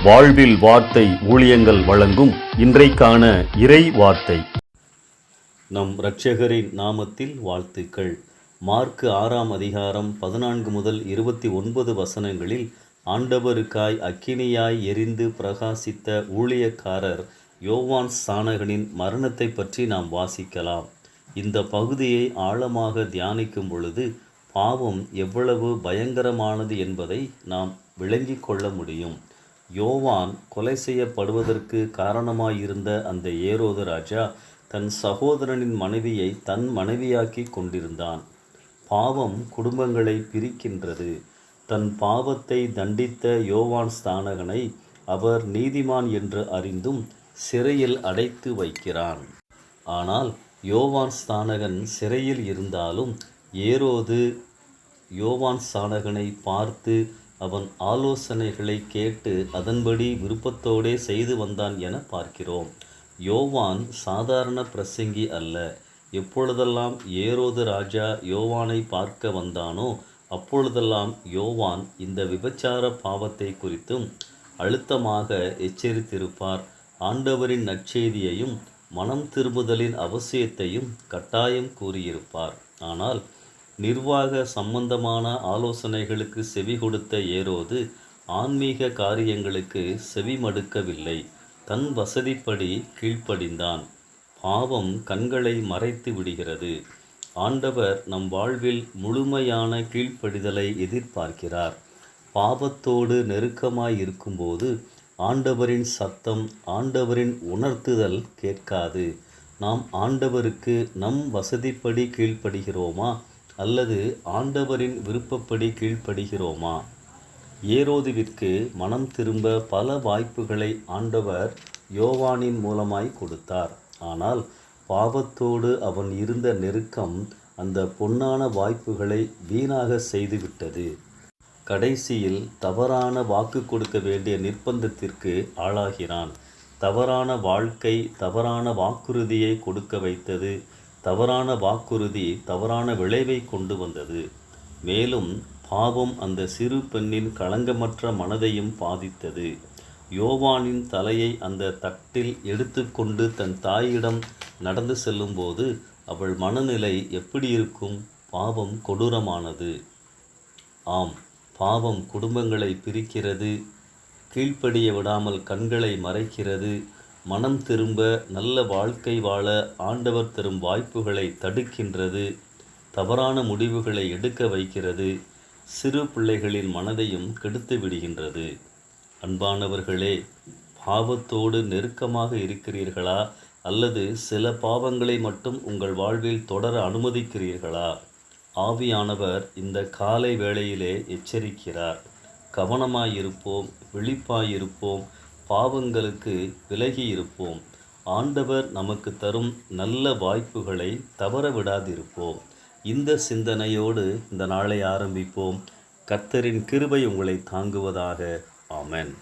வாழ்வில் வார்த்தை ஊழியங்கள் வழங்கும் இன்றைக்கான இறை வார்த்தை. நம் இரட்சகரின் நாமத்தில் வாழ்த்துக்கள். மார்க்கு 6ஆம் அதிகாரம் 14 முதல் 29 வசனங்களில் ஆண்டவருக்காய் அக்கினியாய் எரிந்து பிரகாசித்த ஊழியக்காரர் யோவான் ஸ்நானகனின் மரணத்தை பற்றி நாம் வாசிக்கலாம். இந்த பகுதியை ஆழமாக தியானிக்கும் பொழுது பாவம் எவ்வளவு பயங்கரமானது என்பதை நாம் விளங்கிக் கொள்ள முடியும். யோவான் கொலை செய்யப்படுவதற்கு காரணமாயிருந்த அந்த ஏரோது ராஜா தன் சகோதரனின் மனைவியை தன் மனைவியாக்கி கொண்டிருந்தான். பாவம் குடும்பங்களை பிரிக்கின்றது. தன் பாவத்தை தண்டித்த யோவான் ஸ்நானகனை அவர் நீதிமான் என்று அறிந்தும் சிறையில் அடைத்து வைக்கிறான். ஆனால் யோவான் ஸ்நானகன் சிறையில் இருந்தாலும் ஏரோது யோவான் ஸ்நானகனை பார்த்து அவன் ஆலோசனைகளை கேட்டு அதன்படி விருப்பத்தோடே செய்து வந்தான் என பார்க்கிறோம். யோவான் சாதாரண பிரசங்கி அல்ல. எப்பொழுதெல்லாம் ஏரோது ராஜா யோவானை பார்க்க வந்தானோ அப்பொழுதெல்லாம் யோவான் இந்த விபச்சார பாவத்தை குறித்தும் அழுத்தமாக எச்சரித்திருப்பார். ஆண்டவரின் நற்செய்தியையும் மனம் திரும்புதலின் அவசியத்தையும் கட்டாயம் கூறியிருப்பார். ஆனால் நிர்வாக சம்பந்தமான ஆலோசனைகளுக்கு செவி கொடுத்த ஏரோது ஆன்மீக காரியங்களுக்கு செவி மடுக்கவில்லை. தன் வசதிப்படி கீழ்ப்படிந்தான். பாவம் கண்களை மறைத்து விடுகிறது. ஆண்டவர் நம் வாழ்வில் முழுமையான கீழ்ப்படிதலை எதிர்பார்க்கிறார். பாவத்தோடு நெருக்கமாய் இருக்கும்போது ஆண்டவரின் சத்தம், ஆண்டவரின் உணர்த்துதல் கேட்காது. நாம் ஆண்டவருக்கு நம் வசதிப்படி கீழ்ப்படுகிறோமா அல்லது ஆண்டவரின் விருப்பப்படி கீழ்ப்படுகிறோமா? ஏரோதுவிற்கு மனம் திரும்ப பல வாய்ப்புகளை ஆண்டவர் யோவானின் மூலமாய் கொடுத்தார். ஆனால் பாவத்தோடு அவன் இருந்த நெருக்கம் அந்த பொன்னான வாய்ப்புகளை வீணாக செய்துவிட்டது. கடைசியில் தவறான வாக்கு கொடுக்க வேண்டிய நிர்பந்தத்திற்கு ஆளாகிறான். தவறான வாழ்க்கை தவறான வாக்குறுதியை கொடுக்க வைத்தது. தவறான வாக்குறுதி தவறான விளைவை கொண்டு வந்தது. மேலும் பாவம் அந்த சிறு பெண்ணின் களங்கமற்ற மனதையும் பாதித்தது. யோவானின் தலையை அந்த தட்டில் எடுத்துக்கொண்டு தன் தாயிடம் நடந்து செல்லும்போது அவள் மனநிலை எப்படி இருக்கும்? பாவம் கொடூரமானது. ஆம், பாவம் குடும்பங்களை பிரிக்கிறது. கீழ்ப்படிய விடாமல் கண்களை மறைக்கிறது. மனம் திரும்ப நல்ல வாழ்க்கை வாழ ஆண்டவர் தரும் வாய்ப்புகளை தடுக்கின்றது. தவறான முடிவுகளை எடுக்க வைக்கிறது. சிறு பிள்ளைகளின் மனதையும் கெடுத்து விடுகின்றது. அன்பானவர்களே, பாவத்தோடு நெருக்கமாக இருக்கிறீர்களா அல்லது சில பாவங்களை மட்டும் உங்கள் வாழ்வில் தொடர அனுமதிக்கிறீர்களா? ஆவியானவர் இந்த காலை வேளையிலே எச்சரிக்கிறார். கவனமாயிருப்போம், விழிப்பாயிருப்போம், பாவங்களுக்கு விலகி இருப்போம். ஆண்டவர் நமக்கு தரும் நல்ல வாய்ப்புகளை தவற விடாதிருப்போம். இந்த சிந்தனையோடு இந்த நாளை ஆரம்பிப்போம். கர்த்தரின் கிருபை உங்களை தாங்குவதாக. ஆமென்.